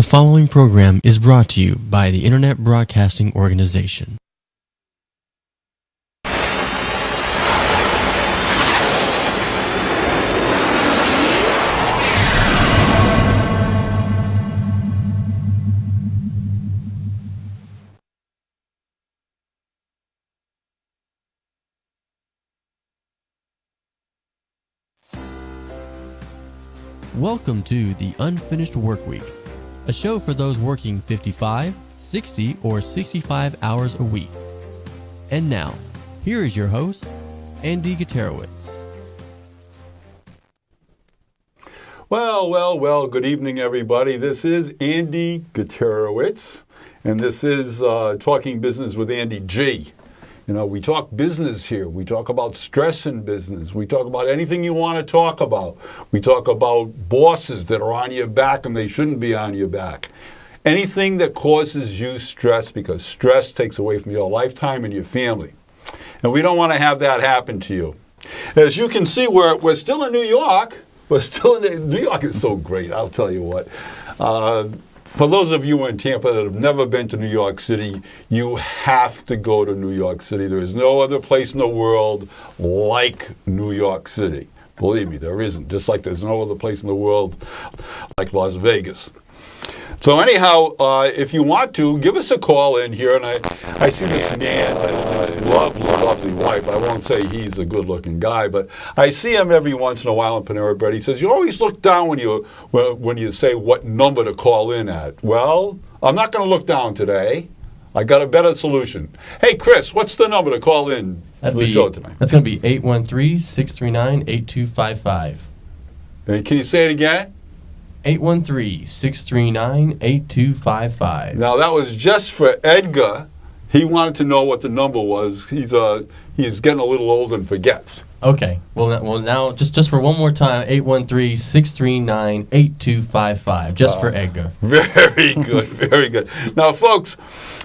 The following program is brought to you by the Internet Broadcasting Organization. Welcome to the Unfinished Work Week, a show for those working 55, 60, or 65 hours a week. And now, here is your host, Andy Guterowitz. Well, good evening, everybody. This is Andy Guterowitz, and this is Talking Business with Andy G. You know, we talk business here. We talk about stress in business. We talk about anything you want to talk about. We talk about bosses that are on your back and they shouldn't be on your back. Anything that causes you stress, because stress takes away from your lifetime and your family. And we don't want to have that happen to you. As you can see, we're still in New York. New York is so great, I'll tell you what. For those of you in Tampa that have never been to New York City, you have to go to New York City. There is no other place in the world like New York City. Believe me, there isn't. Just like there's no other place in the world like Las Vegas. So anyhow, if you want to, give us a call in here. And I see this man, lovely wife. I won't say he's a good-looking guy, but I see him every once in a while in Panera Bread. He says, you always look down when you say what number to call in at. Well, I'm not going to look down today. I got a better solution. Hey, Chris, what's the number to call in to the show tonight? That's going to be 813-639-8255. And can you say it again? 813-639-8255. Now, that was just for Edgar. He wanted to know what the number was. He's getting a little old and forgets. Okay. Well, now, just for one more time, 813-639-8255, just for Edgar. Very good, very good. Now, folks,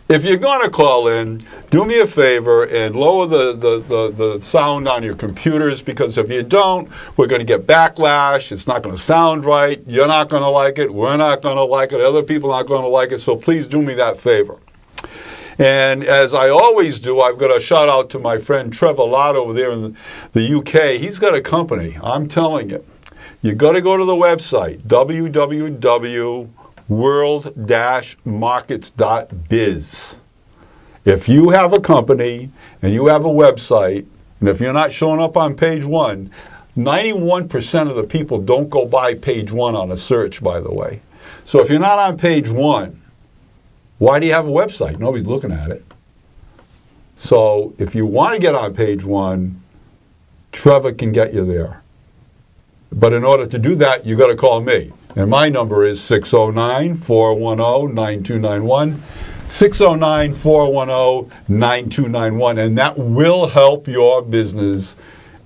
if you're going to call in, do me a favor and lower the sound on your computers, because if you don't, we're going to get backlash. It's not going to sound right. You're not going to like it. We're not going to like it. Other people aren't going to like it. So please do me that favor. And as I always do, I've got a shout out to my friend Trevor Lott over there in the UK. He's got a company. I'm telling you. You got to go to the website, www.world-markets.biz. If you have a company and you have a website, and if you're not showing up on page one, 91% of the people don't go by page one on a search, by the way. So if you're not on page one, why do you have a website? Nobody's looking at it. So if you want to get on page one, Trevor can get you there. But in order to do that, you got to call me. And my number is 609-410-9291. 609-410-9291. And that will help your business,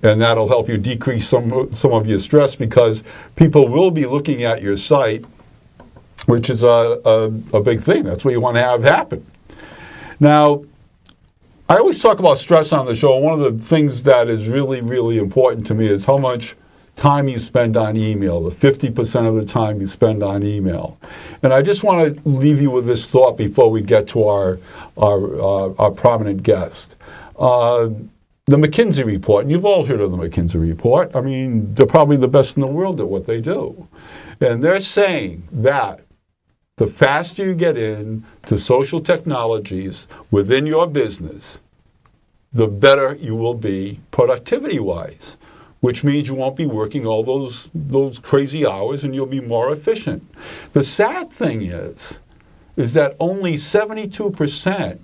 and that'll help you decrease some of your stress, because people will be looking at your site, which is a big thing. That's what you want to have happen. Now, I always talk about stress on the show. One of the things that is really, really important to me is how much time you spend on email, the 50% of the time you spend on email. And I just want to leave you with this thought before we get to our prominent guest. The McKinsey report, and you've all heard of the McKinsey report. I mean, they're probably the best in the world at what they do. And they're saying that the faster you get into social technologies within your business, the better you will be productivity-wise, which means you won't be working all those crazy hours and you'll be more efficient. The sad thing is that only 72%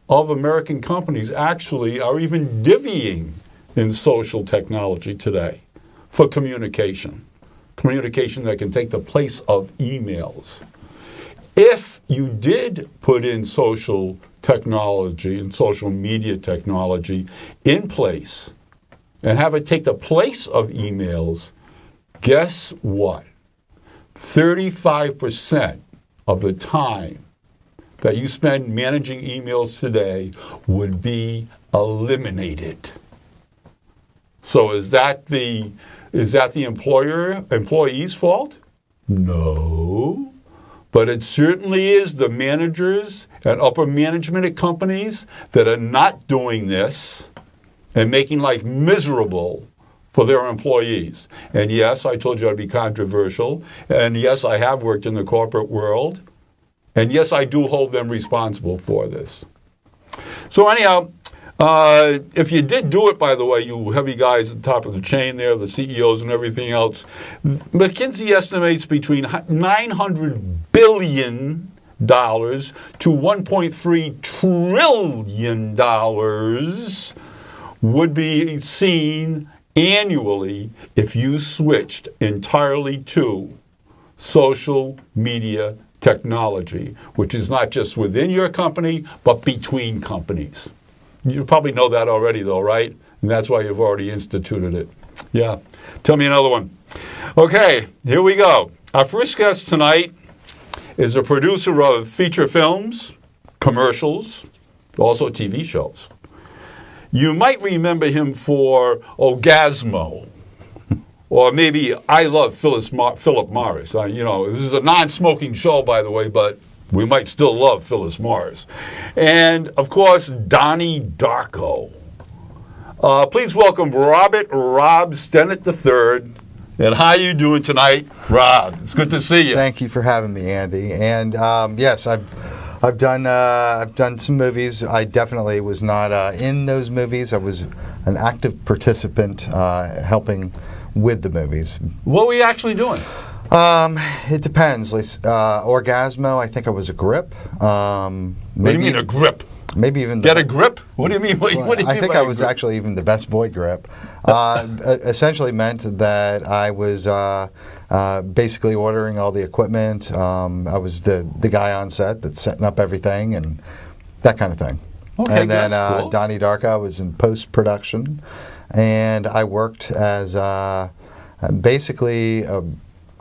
of American companies actually are even divvying in social technology today for communication that can take the place of emails. If you did put in social technology and social media technology in place and have it take the place of emails, guess what? 35% of the time that you spend managing emails today would be eliminated. So is that the employee's fault? No. But it certainly is the managers and upper management at companies that are not doing this and making life miserable for their employees. And yes, I told you I'd be controversial. And yes, I have worked in the corporate world. And yes, I do hold them responsible for this. So anyhow, if you did do it, by the way, you heavy guys at the top of the chain there, the CEOs and everything else, McKinsey estimates between $900 billion to $1.3 trillion would be seen annually if you switched entirely to social media technology, which is not just within your company, but between companies. You probably know that already, though, right? And that's why you've already instituted it. Yeah. Tell me another one. Okay, here we go. Our first guest tonight is a producer of feature films, commercials, also TV shows. You might remember him for Orgasmo, or maybe I Love Philip Morris. This is a non-smoking show, by the way, but we might still love Phyllis Morris. And, of course, Donnie Darko. Please welcome Robert Rob Stennett III. And how are you doing tonight, Rob? It's good to see you. Thank you for having me, Andy. And, yes, I've done some movies. I definitely was not in those movies. I was an active participant helping with the movies. What were you actually doing? It depends. Orgasmo, I think I was a grip. What do you mean a grip? Maybe even get a grip? What do you mean? What do you mean I think I was actually even the best boy grip. Essentially meant that I was basically ordering all the equipment. I was the guy on set that's setting up everything and that kind of thing. Okay, and then that's cool. Donnie Darko was in post-production, and I worked as basically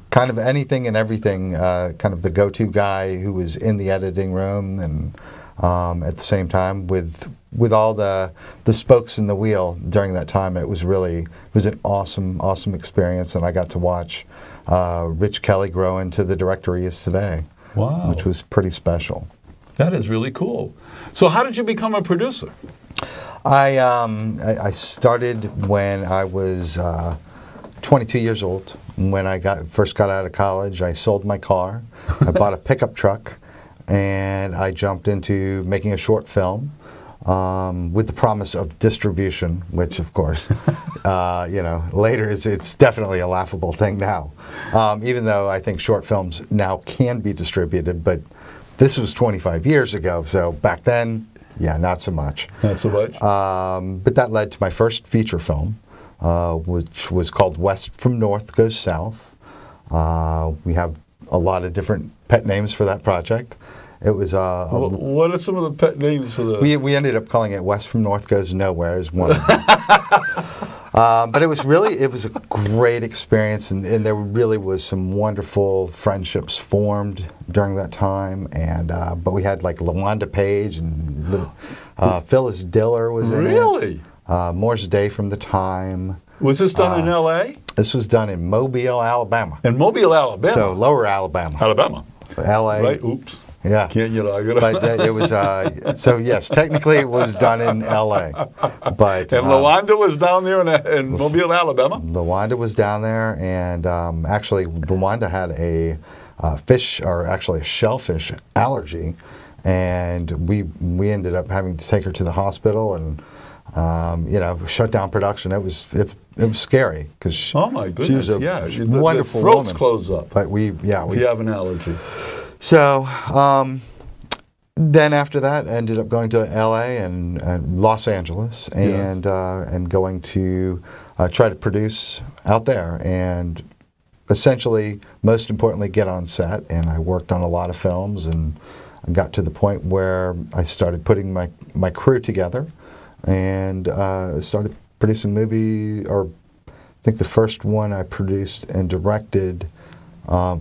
kind of anything and everything, kind of the go-to guy who was in the editing room and at the same time with all the spokes in the wheel during that time. It was an awesome experience, and I got to watch Rich Kelly grow into the director he is today. Wow. Which was pretty special. That is really cool. So how did you become a producer? I started when I was 22 years old. When I first got out of college, I sold my car. I bought a pickup truck, and I jumped into making a short film with the promise of distribution, which, of course, later it's definitely a laughable thing now. Even though I think short films now can be distributed, but this was 25 years ago, so back then, yeah, not so much. Not so much. But that led to my first feature film, which was called West from North Goes South. We have a lot of different pet names for that project. It was what are some of the pet names for the? We ended up calling it West from North Goes Nowhere as one of them. But it was a great experience, and there really was some wonderful friendships formed during that time. And but we had like LaWanda Page and Phyllis Diller was in it. Really? Morris Day from the Time. Was this done in L.A.? This was done in Mobile, Alabama. In Mobile, Alabama. So lower Alabama. Alabama. L.A. Right. Oops. Yeah. Can't But it was so yes, technically it was done in L.A. But and LaWanda was down there in Mobile, Alabama. LaWanda was down there, and actually LaWanda had a fish, or actually a shellfish allergy, and we ended up having to take her to the hospital and shut down production. It was scary because oh my goodness, she was a wonderful the throats woman. Close up. But we have an allergy. So then after that, I ended up going to L.A. and Los Angeles, and going to try to produce out there, and essentially, most importantly, get on set. And I worked on a lot of films, and I got to the point where I started putting my crew together, and started producing movie. Or I think the first one I produced and directed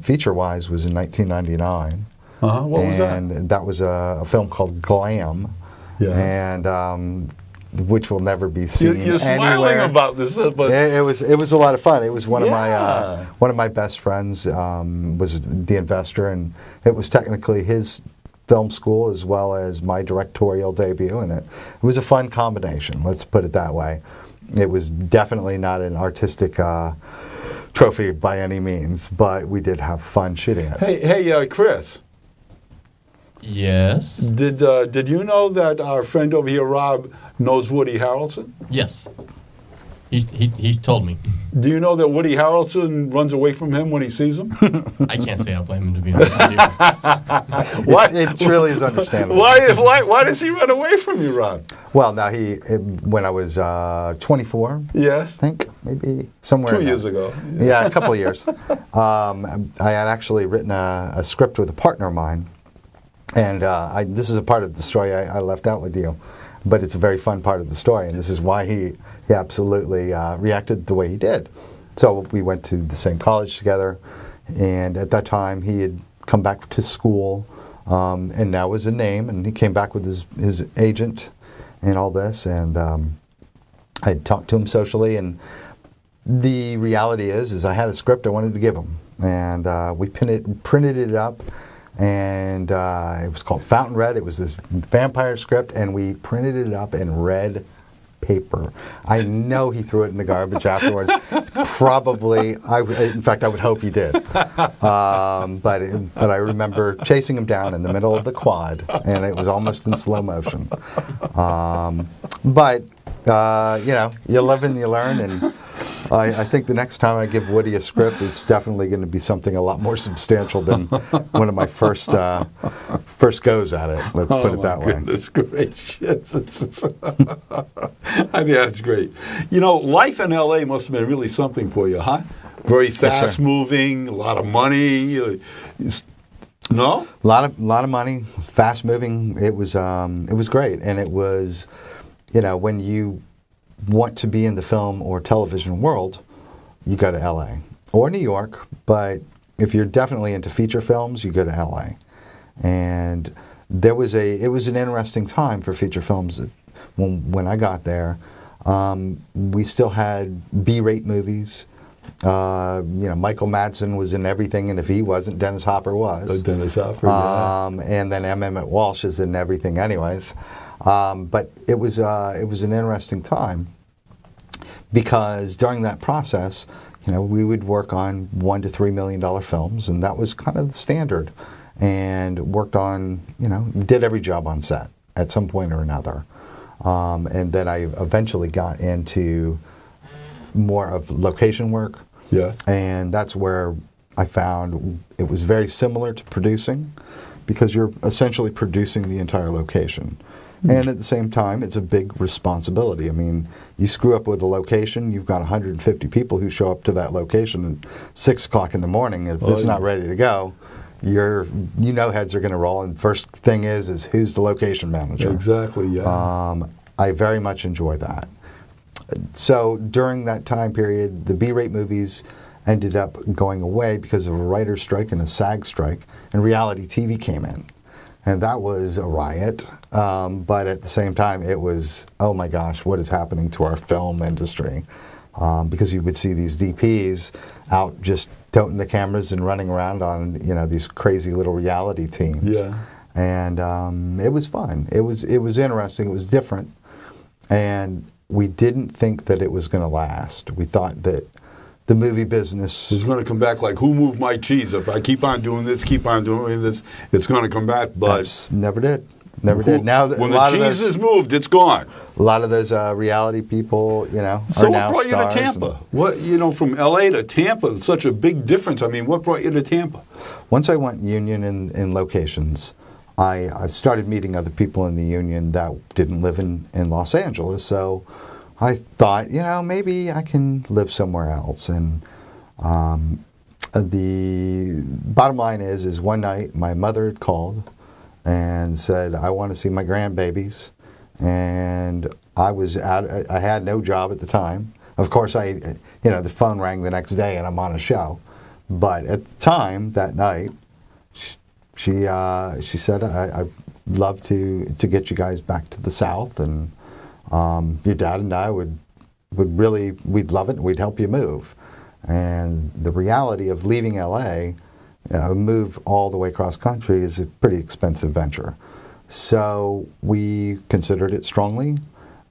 feature-wise was in 1999. What was that? And that was a film called Glam. Yes. And which will never be seen You're smiling anywhere. about this, but It was a lot of fun. It was one Yeah. of my best friends was the investor, and it was technically his film school as well as my directorial debut, and it was a fun combination. Let's put it that way. It was definitely not an artistic trophy by any means, but we did have fun shooting it. hey, Chris, Yes. did you know that our friend over here, Rob, knows Woody Harrelson? Yes. He's told me. Do you know that Woody Harrelson runs away from him when he sees him? I can't say I blame him, to be honest with you. What? It truly is understandable. Why does he run away from you, Rob? Well, now when I was 24, Yes. I think, maybe somewhere 2 in years there. ago. Yeah, a couple of years. I had actually written a script with a partner of mine, and this is a part of the story I left out with you, but it's a very fun part of the story, and this is why he absolutely reacted the way he did. So we went to the same college together, and at that time he had come back to school, and now was a name, and he came back with his agent and all this, and I had talked to him socially, and the reality is I had a script I wanted to give him, and we printed it up, and it was called Fountain Red. It was this vampire script, and we printed it up in red paper. I know he threw it in the garbage afterwards. Probably, in fact, I would hope he did. But I remember chasing him down in the middle of the quad, and it was almost in slow motion. But you live and you learn, and I think the next time I give Woody a script, it's definitely going to be something a lot more substantial than one of my first goes at it. Let's put it that way. Goodness gracious. I think that's great. You know, life in L.A. must have been really something for you, huh? Very fast moving, a lot of money. No? A lot of money, fast moving. It was great, and it was, when you want to be in the film or television world, you go to LA or New York, but if you're definitely into feature films, you go to LA. And it was an interesting time for feature films when I got there. We still had B-rate movies. Michael Madsen was in everything, and if he wasn't, Dennis Hopper was. Dennis Hopper, yeah. And then M. Emmett Walsh is in everything anyways. But it was an interesting time because during that process, we would work on $1 to $3 million films, and that was kind of the standard. And worked on, did every job on set at some point or another. And then I eventually got into more of location work. Yes. And that's where I found it was very similar to producing because you're essentially producing the entire location. And at the same time, it's a big responsibility. I mean, you screw up with a location, you've got 150 people who show up to that location at 6 o'clock in the morning. If it's not ready to go, heads are going to roll. And first thing is who's the location manager? Exactly, yeah. I very much enjoy that. So during that time period, the B-rate movies ended up going away because of a writer's strike and a SAG strike, and reality TV came in. And that was a riot, but at the same time, it was, oh my gosh, what is happening to our film industry? Because you would see these DPs out just toting the cameras and running around on, these crazy little reality teams. Yeah. And it was fun. It was interesting. It was different. And we didn't think that it was going to last. We thought that the movie business It's going to come back like, who moved my cheese? If I keep on doing this, it's going to come back. But never did. Never did. Now when the cheese is moved, it's gone. A lot of those reality people, So are what now brought you to stars. Tampa? What from L.A. to Tampa? It's such a big difference. I mean, what brought you to Tampa? Once I went union in locations, I started meeting other people in the union that didn't live in Los Angeles. So I thought, maybe I can live somewhere else. And the bottom line is one night my mother had called and said, I want to see my grandbabies. And I was I had no job at the time. Of course, the phone rang the next day and I'm on a show. But at the time, that night, she said, I'd love to get you guys back to the South and your dad and I would really, we'd love it, and we'd help you move. And the reality of leaving LA, move all the way across country, is a pretty expensive venture. So we considered it strongly,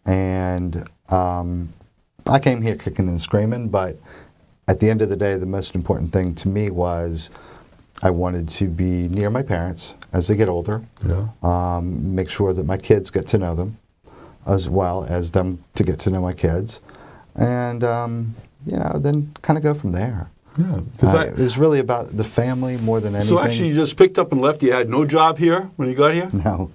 and I came here kicking and screaming, but at the end of the day, the most important thing to me was I wanted to be near my parents as they get older, make sure that my kids get to know them, as well as them to get to know my kids, and then kind of go from there. Yeah, it was really about the family more than anything. So actually, you just picked up and left. You had no job here when you got here? No.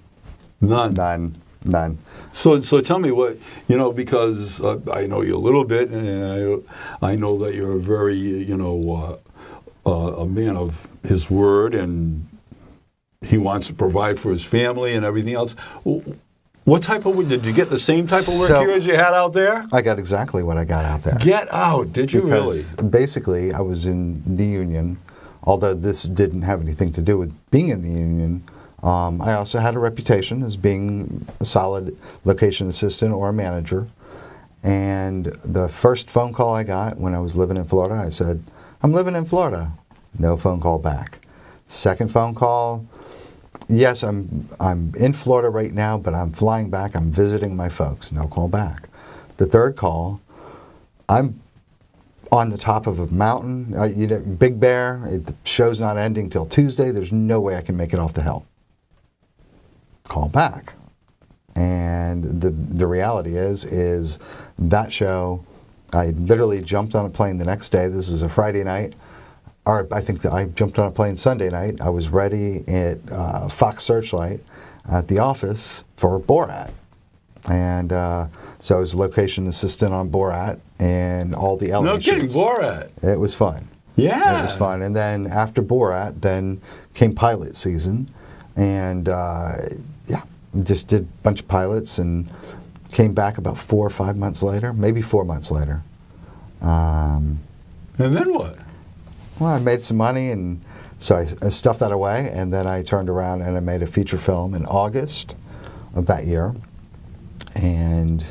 None. So tell me what, because I know you a little bit, and I know that you're a very, a man of his word, and he wants to provide for his family and everything else. What type of work? Did you get the same type of work here as you had out there? I got exactly what I got out there. Get out, did you really? Basically, I was in the union, although this didn't have anything to do with being in the union. I also had a reputation as being a solid location assistant or a manager. And the first phone call I got when I was living in Florida, I said, "I'm living in Florida." No phone call back. Second phone call, "Yes, I'm in Florida right now, but I'm flying back. I'm visiting my folks." No call back. The third call, "I'm on the top of a mountain, Big Bear. The show's not ending till Tuesday. There's no way I can make it off the hill." Call back. And the reality is that show, I literally jumped on a plane the next day. This is a Friday night. Or I think that I jumped on a plane Sunday night. I was ready at Fox Searchlight at the office for Borat. And so I was a location assistant on Borat and all the LA shoots. No kidding, Borat. It was fun. Yeah. It was fun. And then after Borat, then came pilot season. And just did a bunch of pilots and came back about 4 or 5 months later, maybe 4 months later. And then what? Well, I made some money, and so I stuffed that away, and then I turned around and I made a feature film in August of that year. And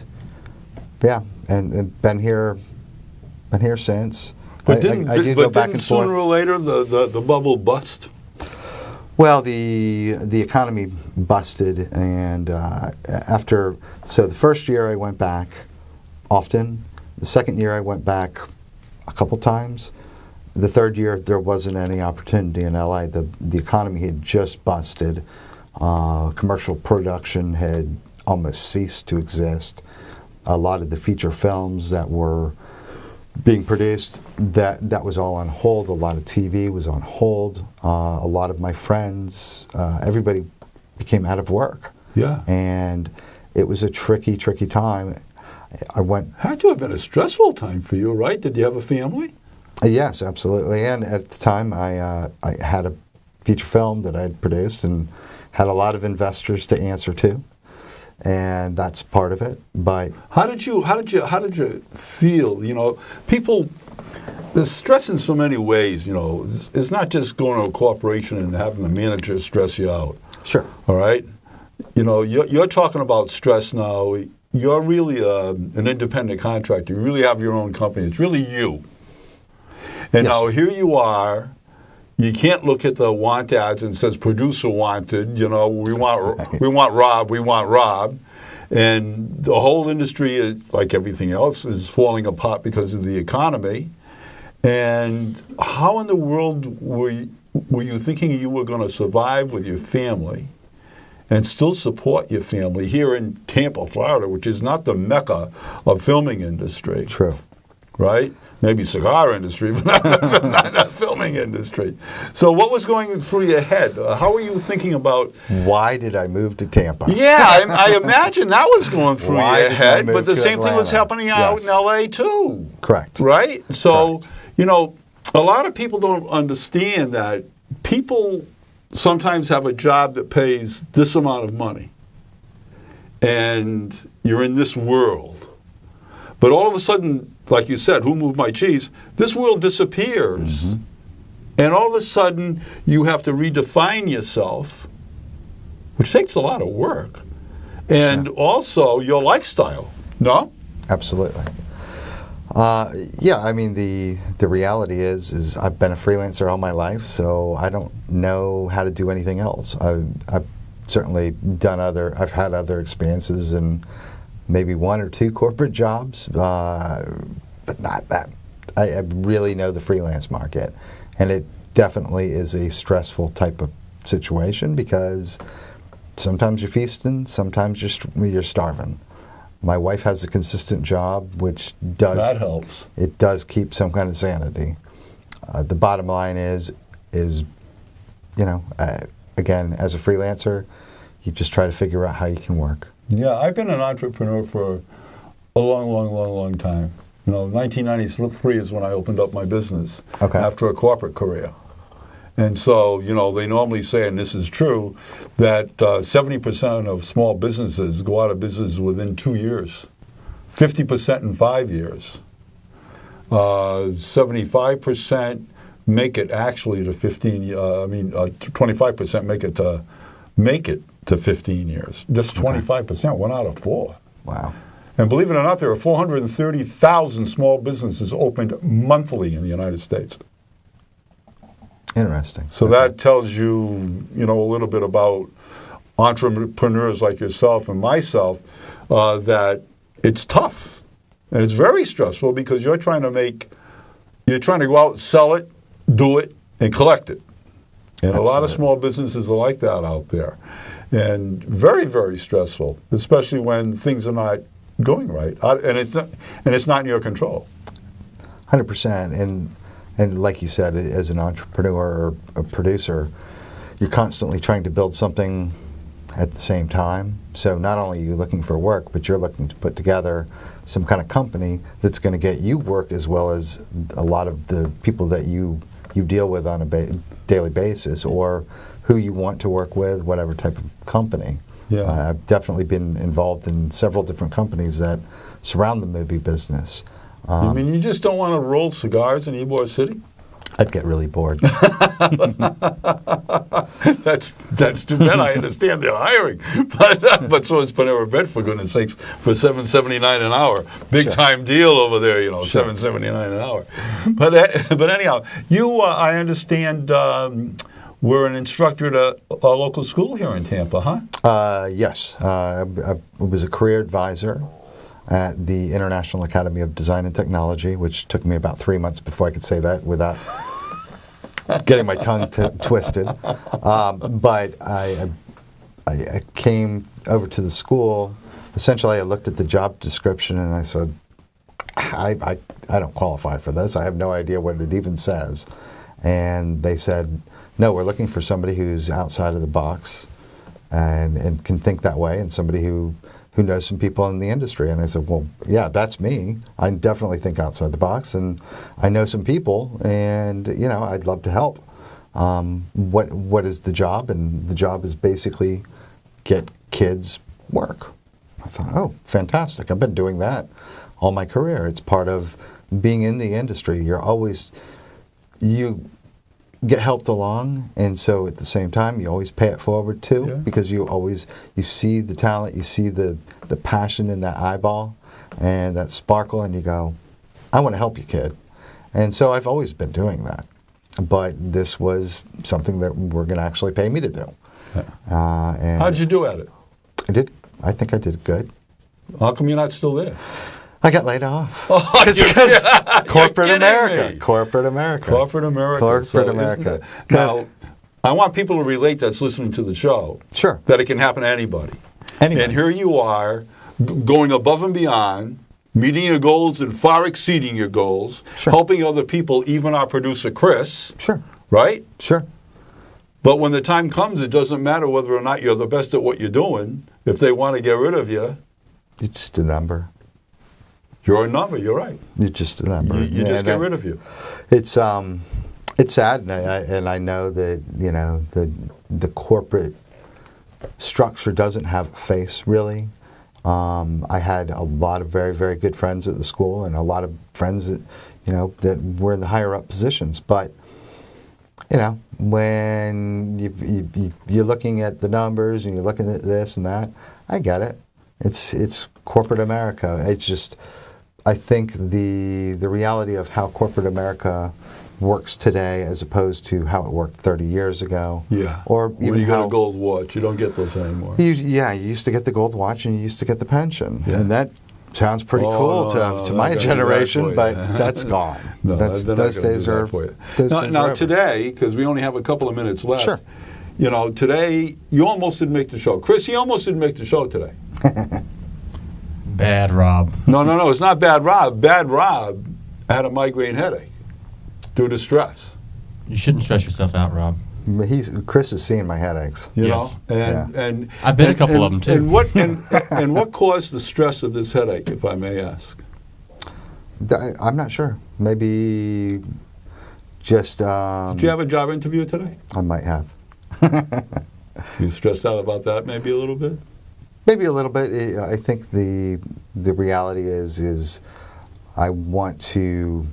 and been here since. But I do go back and forth. Sooner or later the bubble bust? Well, the economy busted, and so the first year I went back often. The second year I went back a couple times. The third year there wasn't any opportunity in LA. The economy had just busted. Commercial production had almost ceased to exist. A lot of the feature films that were being produced, that was all on hold. A lot of TV was on hold. A lot of my friends, everybody became out of work. Yeah. And it was a tricky time. Had to have been a stressful time for you, right? Did you have a family? Yes, absolutely. And at the time, I had a feature film that I had produced and had a lot of investors to answer to. And that's part of it. But how did you feel? People, there's stress in so many ways. It's not just going to a corporation and having the manager stress you out. Sure. All right. You're talking about stress now. You're really an independent contractor. You really have your own company. It's really you. And now here you are. You can't look at the want ads and it says producer wanted. We want Rob, and the whole industry, is, like everything else, is falling apart because of the economy. And how in the world were you thinking you were going to survive with your family and still support your family here in Tampa, Florida, which is not the mecca of filming industry? True. Right? Maybe cigar industry, but not filming industry. So what was going through your head? How were you thinking about... Why did I move to Tampa? Yeah, I imagine that was going through your head, but the same thing was happening out in L.A. too. Correct. Right? So, a lot of people don't understand that people sometimes have a job that pays this amount of money, and you're in this world. But all of a sudden, like you said, who moved my cheese? This world disappears. Mm-hmm. And all of a sudden, you have to redefine yourself, which takes a lot of work. and also your lifestyle. No? Absolutely. Yeah, I mean, the reality is I've been a freelancer all my life, so I don't know how to do anything else. I've certainly I've had other experiences in maybe 1 or 2 corporate jobs, but not that. I really know the freelance market, and it definitely is a stressful type of situation because sometimes you're feasting, sometimes you're starving. My wife has a consistent job, which That helps. It does keep some kind of sanity. The bottom line is again, as a freelancer, you just try to figure out how you can work. Yeah, I've been an entrepreneur for a long time. 1993 is when I opened up my business after a corporate career. And so, they normally say, and this is true, that 70% of small businesses go out of business within 2 years, 50% in 5 years. 75% make it actually to 25% make it to 15 years. Just 25%, 1 out of 4. Wow. And believe it or not, there are 430,000 small businesses opened monthly in the United States. Interesting. So that tells you, a little bit about entrepreneurs like yourself and myself, that it's tough and it's very stressful because you're trying to go out, sell it, do it, and collect it. And a lot of small businesses are like that out there, and very, very stressful, especially when things are not going right, and it's not in your control. 100%, and like you said, as an entrepreneur or a producer, you're constantly trying to build something at the same time. So not only are you looking for work, but you're looking to put together some kind of company that's going to get you work as well as a lot of the people that you deal with on a daily basis, or who you want to work with, whatever type of company. Yeah. I've definitely been involved in several different companies that surround the movie business. You mean you just don't want to roll cigars in Ybor City? I'd get really bored. That's too bad. I understand they're hiring, but so is Panera Bread, for goodness sakes, for $7.79 an hour. Big time deal over there, $7.79 an hour. But anyhow, you I understand were an instructor at a local school here in Tampa, huh? Yes, I was a career advisor at the International Academy of Design and Technology, which took me about 3 months before I could say that without getting my tongue twisted. But I came over to the school. Essentially, I looked at the job description and I said, I don't qualify for this. I have no idea what it even says. And they said, no, we're looking for somebody who's outside of the box and can think that way, and somebody who knows some people in the industry. And I said, well, yeah, that's me. I definitely think outside the box, and I know some people, and I'd love to help. What is the job? And the job is basically get kids work. I thought, oh, fantastic. I've been doing that all my career. It's part of being in the industry. You get helped along, and so at the same time you always pay it forward too, because you see the talent, you see the passion in that eyeball and that sparkle, and you go, I want to help you, kid. And so I've always been doing that, but this was something that were going to actually pay me to do. And how'd you do at it? I think I did good. How come you're not still there? I got laid off. Because corporate America. Corporate America. Corporate America. Corporate America. Now, I want people to relate that's listening to the show. Sure. That it can happen to anybody. And here you are, going above and beyond, meeting your goals and far exceeding your goals, helping other people, even our producer, Chris. Sure. Right? Sure. But when the time comes, it doesn't matter whether or not you're the best at what you're doing. If they want to get rid of you, it's just a number. You're a number. You're right. You're just a number. You just get rid of you. It's sad, and I know that the corporate structure doesn't have a face really. I had a lot of very, very good friends at the school, and a lot of friends that that were in the higher up positions. But when you're looking at the numbers and you're looking at this and that, I get it. It's corporate America. It's just, I think the reality of how corporate America works today as opposed to how it worked 30 years ago. Yeah. Or when even you got how, a gold watch, you don't get those anymore. you used to get the gold watch and you used to get the pension. Yeah. And that sounds pretty cool to my generation, but that's gone. No, that's, they're not those gonna do days that are for you. those Now, days now are over. today, because we only have a couple of minutes left, Sure. you know, today, you almost didn't make the show. Chris, you almost didn't make the show today. Bad Rob. No, it's not Bad Rob. Bad Rob had a migraine headache due to stress. You shouldn't stress yourself out, Rob. Chris has seen my headaches. You Yes. know, and I've been a and- couple of and- them, too. And what caused the stress of this headache, if I may ask? I'm not sure. Maybe just Did you have a job interview today? I might have. You stressed out about that, maybe a little bit. Maybe a little bit. I think the reality is I want to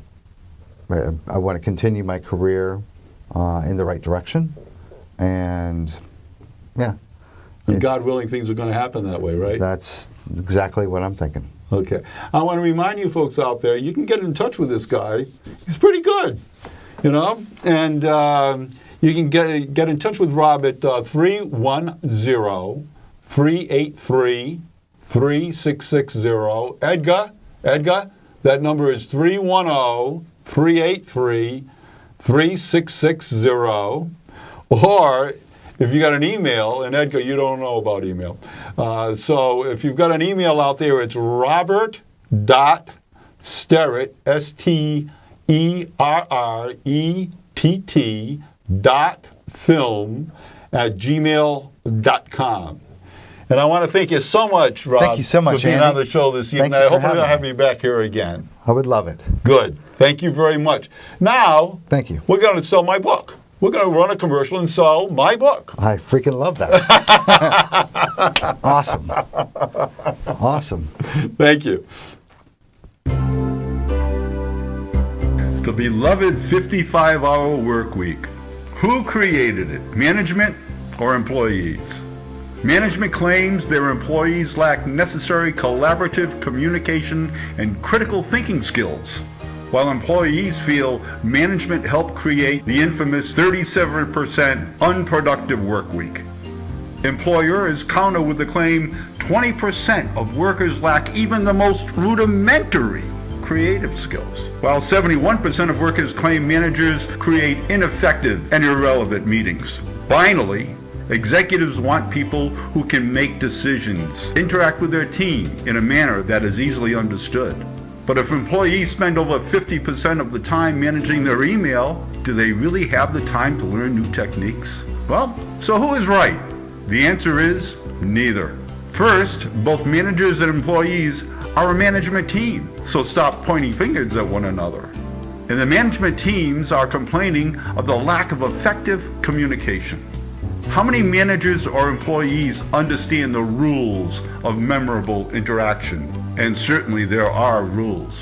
continue my career in the right direction, and yeah, And God willing, things are going to happen that way, right? that's exactly what I'm thinking. Okay. I want to remind you folks out there, you can get in touch with this guy. He's pretty good, you know? And you can get in touch with Rob at 310-383-3660. Edgar, that number is 310-383-3660. Or if you got an email, and Edgar, you don't know about email. So if you've got an email out there, it's robert.sterrett, STERRETT, .film@gmail.com. And I want to thank you so much, Rob. Thank you so much, for being Andy. on the show this evening. Thank you I for hope I'll having have me. you back here again. I would love it. Good. Thank you very much. Now, Thank you. we're going to sell my book. We're going to run a commercial and sell my book. I freaking love that. Awesome. Awesome. Thank you. The beloved 55-hour work week. Who created it? Management or employees? Management claims their employees lack necessary collaborative communication and critical thinking skills, while employees feel management helped create the infamous 37% unproductive work week. Employers counter with the claim 20% of workers lack even the most rudimentary creative skills, while 71% of workers claim managers create ineffective and irrelevant meetings. Finally, executives want people who can make decisions, interact with their team in a manner that is easily understood. But if employees spend over 50% of the time managing their email, do they really have the time to learn new techniques? Well, so who is right? The answer is neither. First, both managers and employees are a management team, so stop pointing fingers at one another. And the management teams are complaining of the lack of effective communication. How many managers or employees understand the rules of memorable interaction? And certainly there are rules.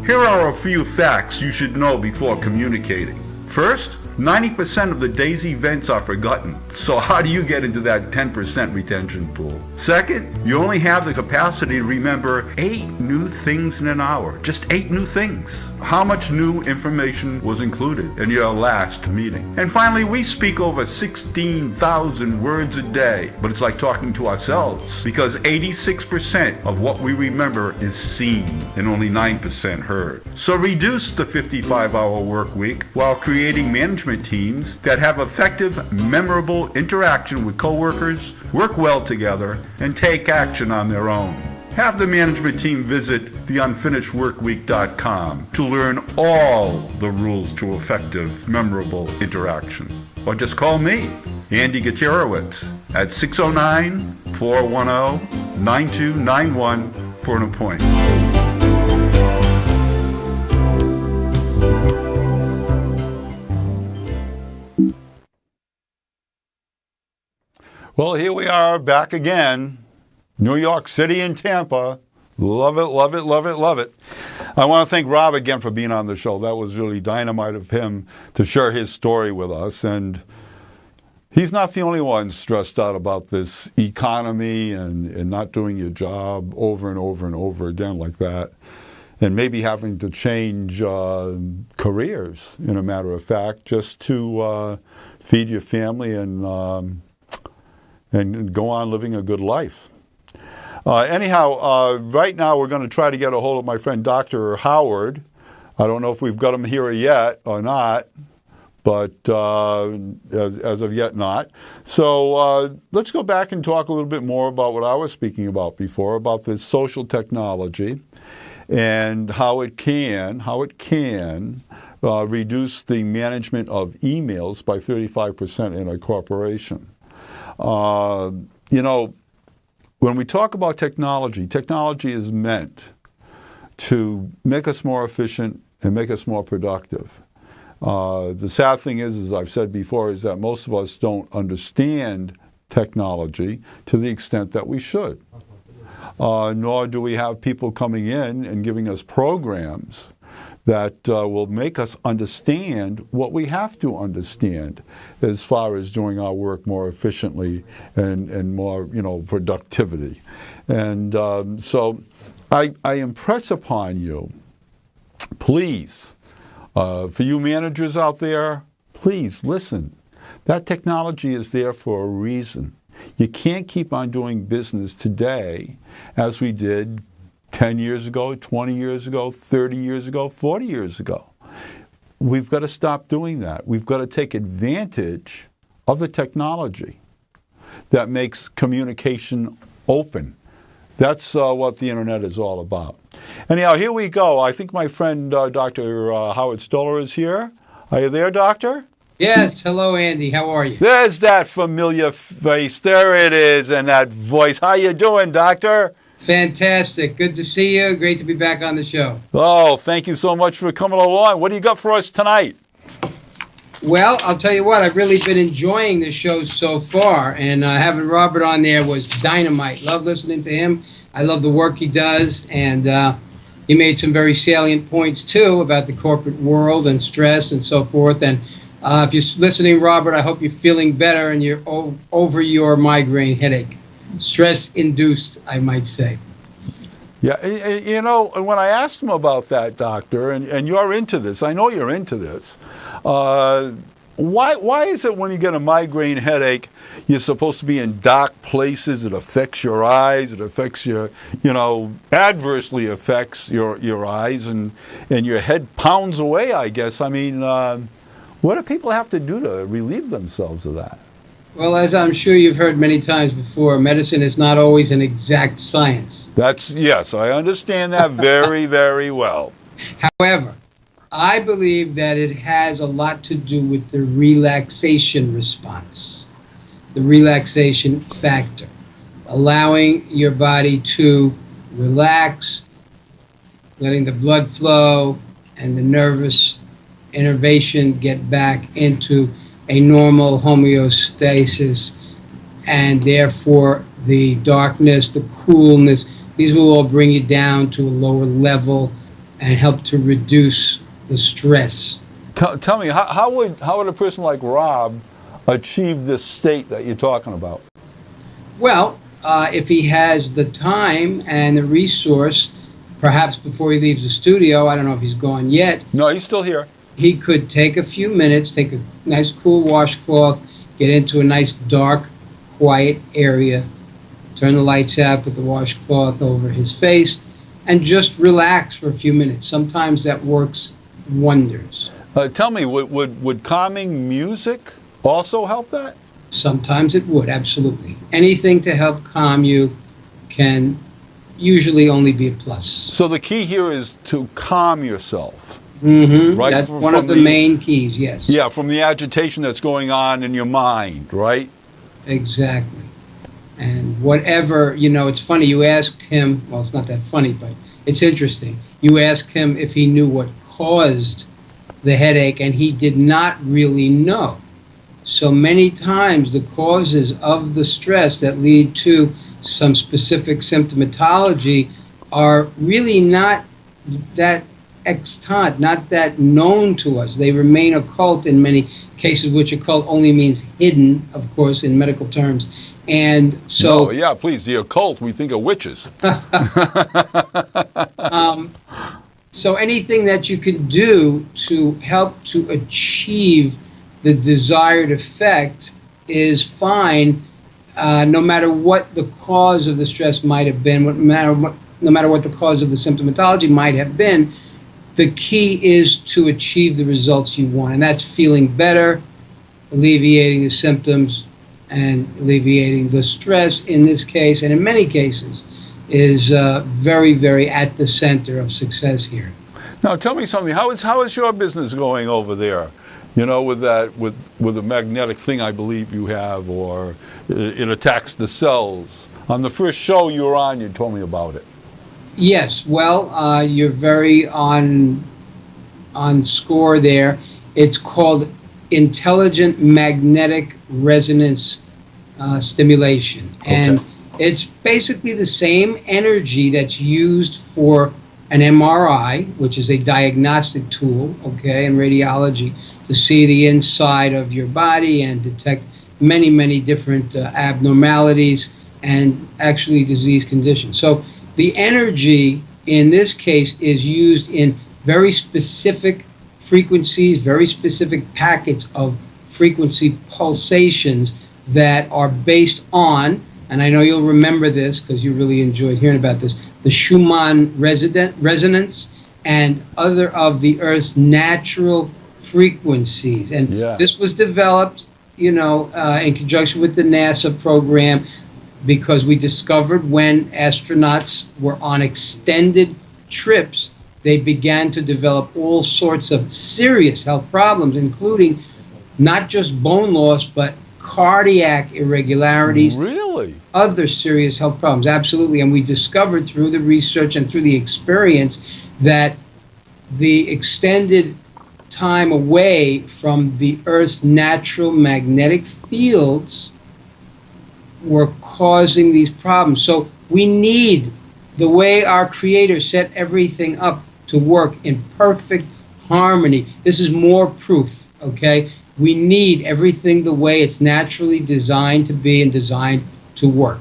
Here are a few facts you should know before communicating. First, 90% of the day's events are forgotten. So how do you get into that 10% retention pool? Second, you only have the capacity to remember 8 new things in an hour. Just 8 new things. How much new information was included in your last meeting? And finally, we speak over 16,000 words a day, but it's like talking to ourselves because 86% of what we remember is seen and only 9% heard. So reduce the 55-hour work week while creating management teams that have effective, memorable interaction with coworkers, work well together, and take action on their own. Have the management team visit theunfinishedworkweek.com to learn all the rules to effective, memorable interaction. Or just call me, Andy Gutierrez, at 609-410-9291 for an appointment. Well, here we are back again. New York City and Tampa. Love it, love it, love it, love it. I want to thank Rob again for being on the show. That was really dynamite of him to share his story with us. And He's not the only one stressed out about this economy and not doing your job over and over and over again like that. And maybe having to change careers, in a matter of fact, just to feed your family and go on living a good life. Anyhow, right now we're going to try to get a hold of my friend Dr. Howard. I don't know if we've got him here yet or not, but as of yet not. So let's go back and talk a little bit more about what I was speaking about before, about this social technology and how it can reduce the management of emails by 35% in a corporation. When we talk about technology, technology is meant to make us more efficient and make us more productive. The sad thing is, as I've said before, is that most of us don't understand technology to the extent that we should. Nor do we have people coming in and giving us programs that will make us understand what we have to understand as far as doing our work more efficiently and more, productivity. And so I impress upon you, please, for you managers out there, please listen. That technology is there for a reason. You can't keep on doing business today as we did 10 years ago, 20 years ago, 30 years ago, 40 years ago. We've got to stop doing that. We've got to take advantage of the technology that makes communication open. That's what the internet is all about. Anyhow, here we go. I think my friend Dr. Howard Stoller is here. Are you there, Doctor? Yes. Hello, Andy. How are you? There's that familiar face. There it is, and that voice. How you doing, Doctor? Fantastic. Good to see you. Great to be back on the show. Oh, thank you so much for coming along. What do you got for us tonight? Well, I'll tell you what. I've really been enjoying the show so far, and having Robert on there was dynamite. Love listening to him. I love the work he does, and he made some very salient points, too, about the corporate world and stress and so forth. And if you're listening, Robert, I hope you're feeling better and you're over your migraine headache. Stress-induced, I might say. Yeah, when I asked him about that, Doctor, and you're into this, I know you're into this, why is it when you get a migraine headache, you're supposed to be in dark places, it affects your eyes, it affects your, adversely affects your eyes, and your head pounds away, I guess. I mean, what do people have to do to relieve themselves of that? Well, as I'm sure you've heard many times before, medicine is not always an exact science. Yes, I understand that very, very well. However, I believe that it has a lot to do with the relaxation response, the relaxation factor, allowing your body to relax, letting the blood flow and the nervous innervation get back into a normal homeostasis, and therefore the darkness, the coolness, these will all bring you down to a lower level and help to reduce the stress. Tell me, how would a person like Rob achieve this state that you're talking about? Well, if he has the time and the resource, perhaps before he leaves the studio, I don't know if he's gone yet. No, he's still here. He could take a few minutes, take a nice cool washcloth, get into a nice dark, quiet area, turn the lights out, put the washcloth over his face, and just relax for a few minutes. Sometimes that works wonders. Tell me, would calming music also help that? Sometimes it would, absolutely. Anything to help calm you can usually only be a plus. So the key here is to calm yourself. Mm-hmm. Right? That's one of the main keys, yes. Yeah, from the agitation that's going on in your mind, right? Exactly. And whatever, it's funny, you asked him, well, it's not that funny, but it's interesting. You asked him if he knew what caused the headache, and he did not really know. So many times the causes of the stress that lead to some specific symptomatology are really not that extant, not that known to us. They remain occult in many cases, which occult only means hidden, of course, in medical terms. And so, Oh, yeah, please, the occult, we think of witches. so anything that you can do to help to achieve the desired effect is fine, no matter what the cause of the stress might have been, no matter what the cause of the symptomatology might have been. The key is to achieve the results you want, and that's feeling better, alleviating the symptoms, and alleviating the stress in this case, and in many cases, is very, very at the center of success here. Now, tell me something. How is your business going over there? You know, with the magnetic thing I believe you have, or it attacks the cells. On the first show you were on, you told me about it. Yes, well, you're very on score there. It's called intelligent magnetic resonance stimulation, and it's basically the same energy that's used for an MRI, which is a diagnostic tool, in radiology, to see the inside of your body and detect many, many different abnormalities and actually disease conditions. So the energy in this case is used in very specific frequencies, very specific packets of frequency pulsations that are based on, and I know you'll remember this because you really enjoyed hearing about this, the Schumann resonance and other of the Earth's natural frequencies. And this was developed, in conjunction with the NASA program, because we discovered when astronauts were on extended trips, they began to develop all sorts of serious health problems, including not just bone loss, but cardiac irregularities. Really? Other serious health problems, absolutely. And we discovered through the research and through the experience that the extended time away from the Earth's natural magnetic fields were causing these problems. So we need the way our Creator set everything up to work in perfect harmony. This is more proof, We need everything the way it's naturally designed to be and designed to work.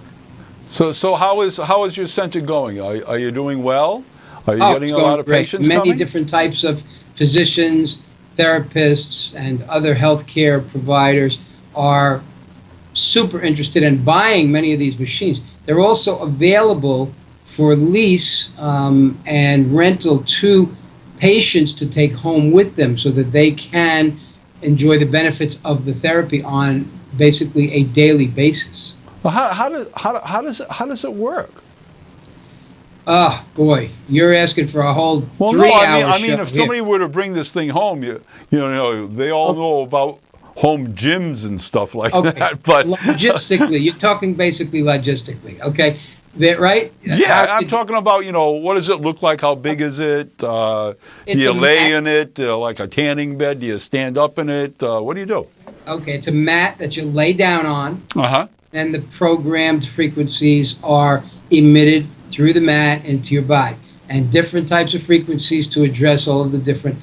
So how is your center going? Are you doing well? Are you getting a lot of patients Many coming? different types of physicians, therapists, and other healthcare providers are super interested in buying many of these machines. They're also available for lease and rental to patients to take home with them so that they can enjoy the benefits of the therapy on basically a daily basis. Well, how does it work? Oh, boy, you're asking for a whole 3 no, hours. I mean, if somebody were to bring this thing home, they all know about home gyms and stuff like that. But logistically, you're talking basically logistically, right? Yeah, I'm talking about, what does it look like? How big is it? Do you lay in it like a tanning bed? Do you stand up in it? What do you do? Okay, it's a mat that you lay down on. Uh-huh. And the programmed frequencies are emitted through the mat into your body. And different types of frequencies to address all of the different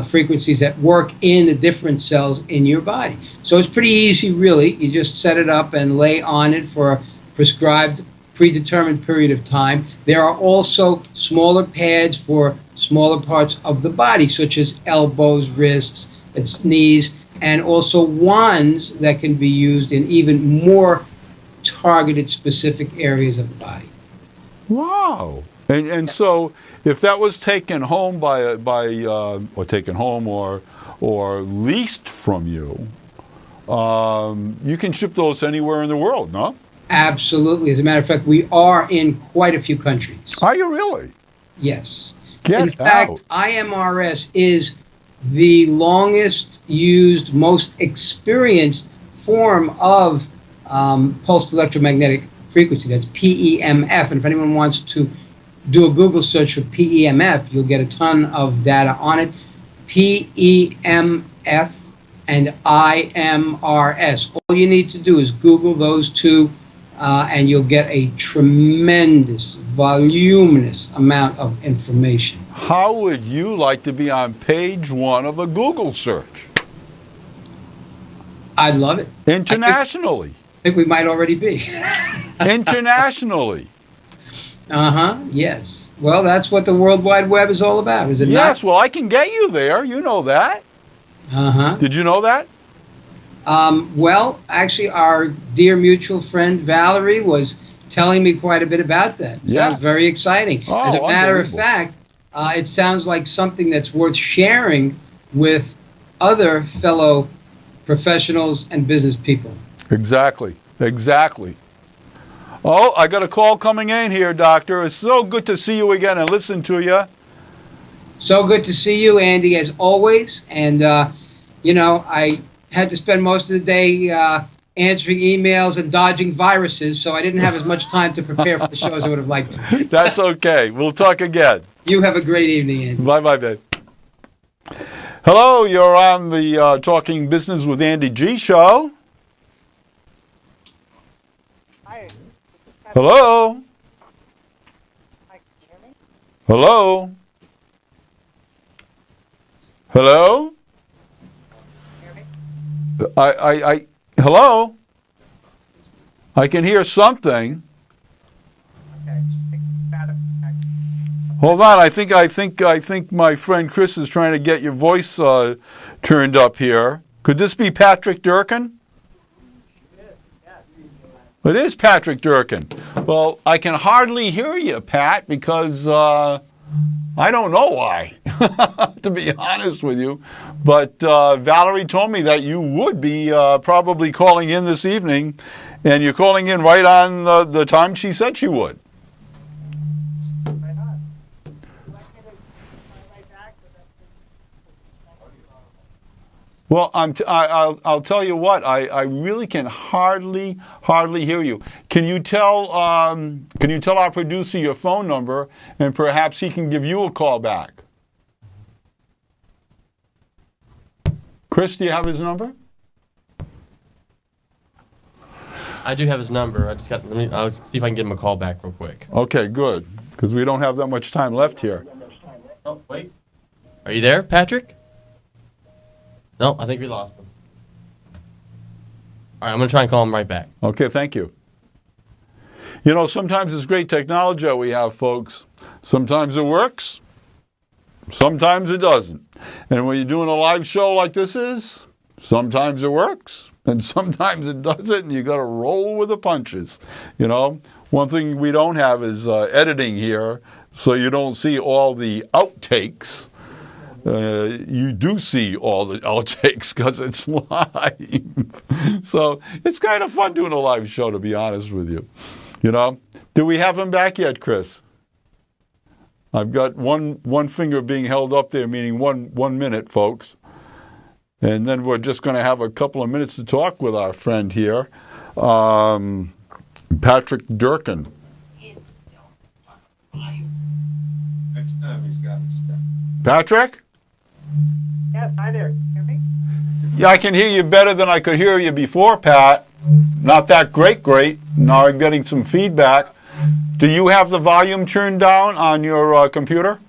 frequencies that work in the different cells in your body. So it's pretty easy, really. You just set it up and lay on it for a prescribed, predetermined period of time. There are also smaller pads for smaller parts of the body, such as elbows, wrists, knees, and also wands that can be used in even more targeted specific areas of the body. Wow. And so if that was taken home or taken home or leased from you, you can ship those anywhere in the world, no? Absolutely. As a matter of fact, we are in quite a few countries. Are you really? Yes. In fact, IMRS is the longest used, most experienced form of pulsed electromagnetic frequency. That's PEMF. And if anyone wants to do a Google search for PEMF, you'll get a ton of data on it. PEMF and IMRS. All you need to do is Google those two and you'll get a tremendous, voluminous amount of information. How would you like to be on page 1 of a Google search? I'd love it. Internationally. I think we might already be. Internationally. Yes. Well, that's what the World Wide Web is all about, is it Yes, not? well, I can get you there. You know that. Did you know that? Well, actually, our dear mutual friend Valerie was telling me quite a bit about that. Yeah. Sounds very exciting. Oh, As a matter of unbelievable. fact, it sounds like something that's worth sharing with other fellow professionals and business people. Exactly. Oh, I got a call coming in here, Doctor. It's so good to see you again and listen to you. So good to see you, Andy, as always. And, I had to spend most of the day answering emails and dodging viruses, so I didn't have as much time to prepare for the show as I would have liked to. That's okay. We'll talk again. You have a great evening, Andy. Bye-bye, babe. Hello, you're on the Talking Business with Andy G show. Hi. Hello? Hi, can you hear me? Hello? Hello? Hear me? Hello? I can hear something. Okay. Think about it. Hold on, I think my friend Chris is trying to get your voice turned up here. Could this be Patrick Durkin? It is Patrick Durkin. Well, I can hardly hear you, Pat, because I don't know why, to be honest with you. But Valerie told me that you would be probably calling in this evening, and you're calling in right on the time she said she would. Right on. Would you like me to call right back? Well, I'll tell you what. I really can hardly hear you. Can you tell our producer your phone number, and perhaps he can give you a call back? Chris, do you have his number? I do have his number. I'll see if I can get him a call back real quick. Okay, good, because we don't have that much time left here. Oh, wait. Are you there, Patrick? No, I think we lost him. All right, I'm going to try and call him right back. Okay, thank you. You know, sometimes it's great technology that we have, folks. Sometimes it works. Sometimes it doesn't. And when you're doing a live show like this is, sometimes it works and sometimes it doesn't, and you got to roll with the punches. You know, one thing we don't have is editing here, so you don't see all the outtakes. You do see all the outtakes because it's live. So it's kind of fun doing a live show, to be honest with you. You know, do we have him back yet, Chris? I've got one finger being held up there, meaning one minute, folks. And then we're just going to have a couple of minutes to talk with our friend here, Patrick Durkin. Next time he's got to step. Patrick? Yes, hi there. Hear me? Yeah, I can hear you better than I could hear you before, Pat. Not that great. Now I'm getting some feedback. Do you have the volume turned down on your computer?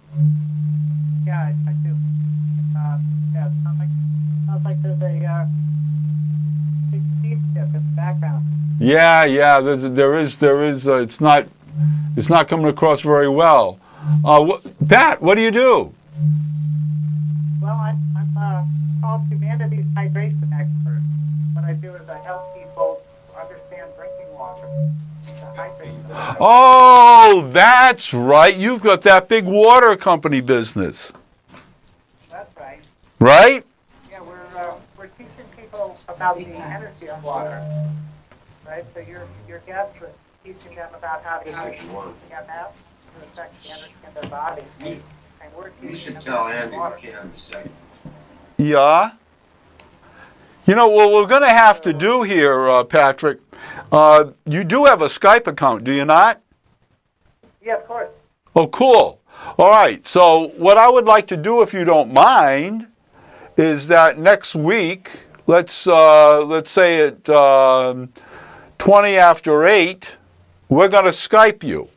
Yeah, I do. Yeah, it sounds like there's a big steam ship in the background. Yeah. There is. It's not coming across very well. Pat, what do you do? Well, I'm called Humanities Hydration Expert. What I do is I help people understand drinking water. To hydrate them. Oh, that's right. You've got that big water company business, That's right. right? Yeah, we're teaching people about the energy of water, right? So your guest was teaching them about how to use EMF to affect the energy in their body, and we're You teaching should them tell about Andy water. we can't mistake. Yeah. You know what we're going to have to do here, Patrick. You do have a Skype account, do you not? Yeah, of course. Oh, cool. All right. So what I would like to do, if you don't mind, is that next week, let's say at 20 after 8, we're going to Skype you.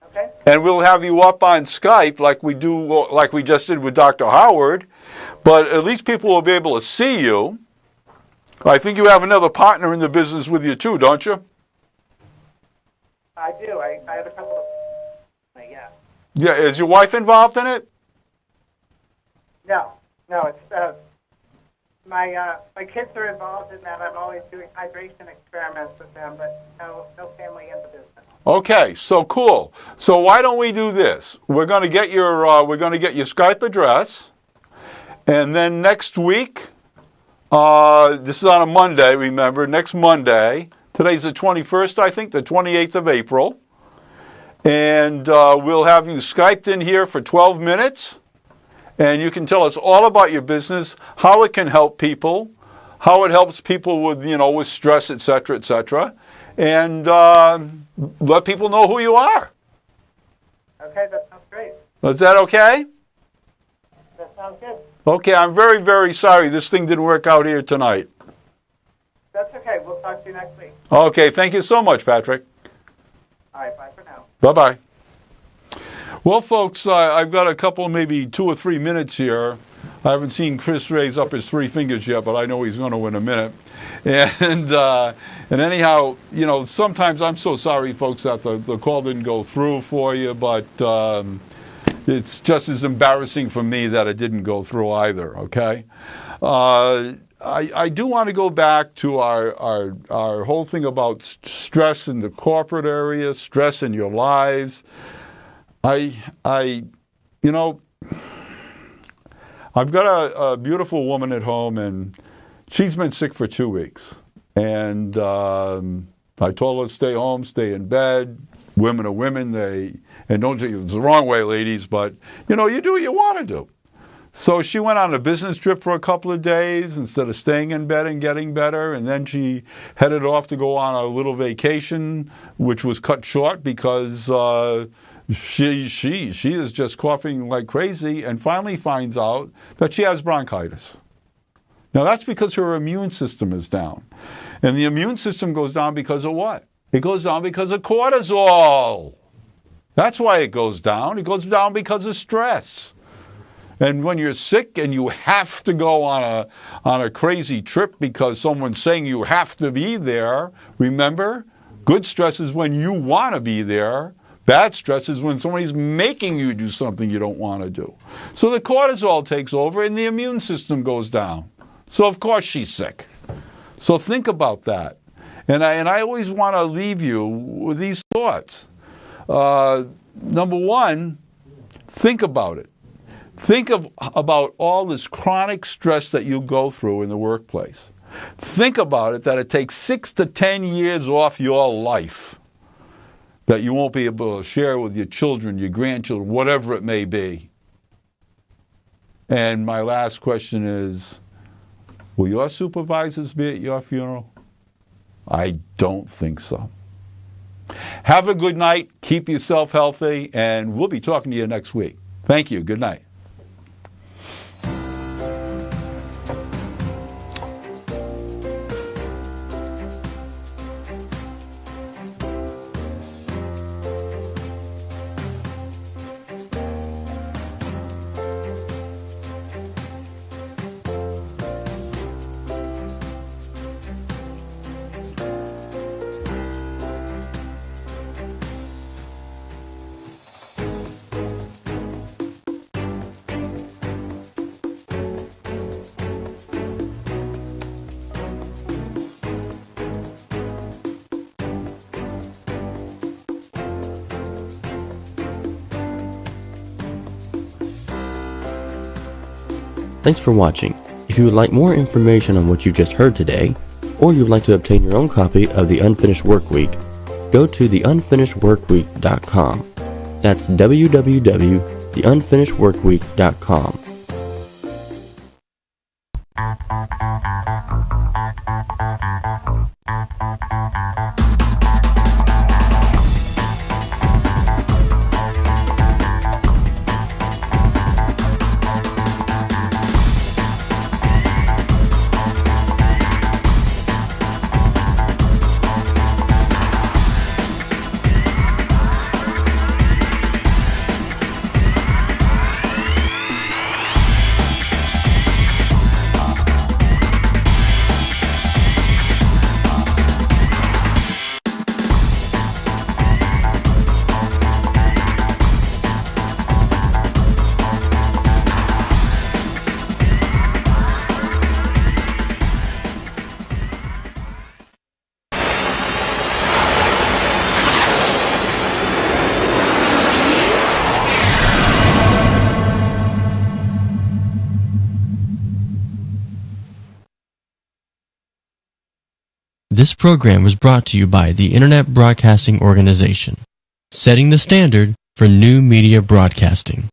Okay? And we'll have you up on Skype like we just did with Dr. Howard, but at least people will be able to see you. I think you have another partner in the business with you too, don't you? I do. I have a couple of... Yeah. Yeah, is your wife involved in it? No, it's... My kids are involved in that. I'm always doing hydration experiments with them, but no family in the business. Okay, so cool. So why don't we do this? We're going to get your Skype address, and then next week, this is on a Monday. Remember, next Monday. Today's the 21st, I think, the 28th of April, and we'll have you Skyped in here for 12 minutes. And you can tell us all about your business, how it can help people, how it helps people with, with stress, et cetera, and let people know who you are. Okay, that sounds great. Is that okay? That sounds good. Okay, I'm very, very sorry this thing didn't work out here tonight. That's okay. We'll talk to you next week. Okay, thank you so much, Patrick. All right, bye for now. Bye-bye. Well, folks, I've got a couple, maybe 2 or 3 minutes here. I haven't seen Chris raise up his 3 fingers yet, but I know he's going to in a minute. And anyhow, sometimes I'm so sorry, folks, that the call didn't go through for you, but it's just as embarrassing for me that it didn't go through either, okay? I do want to go back to our whole thing about stress in the corporate area, stress in your lives. I've got a beautiful woman at home, and she's been sick for 2 weeks. And I told her to stay home, stay in bed. Women are women. And don't take it the wrong way, ladies, but, you do what you want to do. So she went on a business trip for a couple of days instead of staying in bed and getting better. And then she headed off to go on a little vacation, which was cut short because she is just coughing like crazy, and finally finds out that she has bronchitis. Now that's because her immune system is down. And the immune system goes down because of what? It goes down because of cortisol. That's why it goes down. It goes down because of stress. And when you're sick and you have to go on a crazy trip because someone's saying you have to be there, remember, good stress is when you want to be there. Bad stress is when somebody's making you do something you don't want to do. So the cortisol takes over and the immune system goes down. So of course she's sick. So think about that. And I always want to leave you with these thoughts. Number one, think about it. Think about all this chronic stress that you go through in the workplace. Think about it, that it takes 6 to 10 years off your life that you won't be able to share with your children, your grandchildren, whatever it may be. And my last question is, will your supervisors be at your funeral? I don't think so. Have a good night, keep yourself healthy, and we'll be talking to you next week. Thank you. Good night. Thanks for watching. If you would like more information on what you just heard today, or you'd like to obtain your own copy of The Unfinished Workweek, go to theunfinishedworkweek.com. That's www.theunfinishedworkweek.com. This program was brought to you by the Internet Broadcasting Organization, setting the standard for new media broadcasting.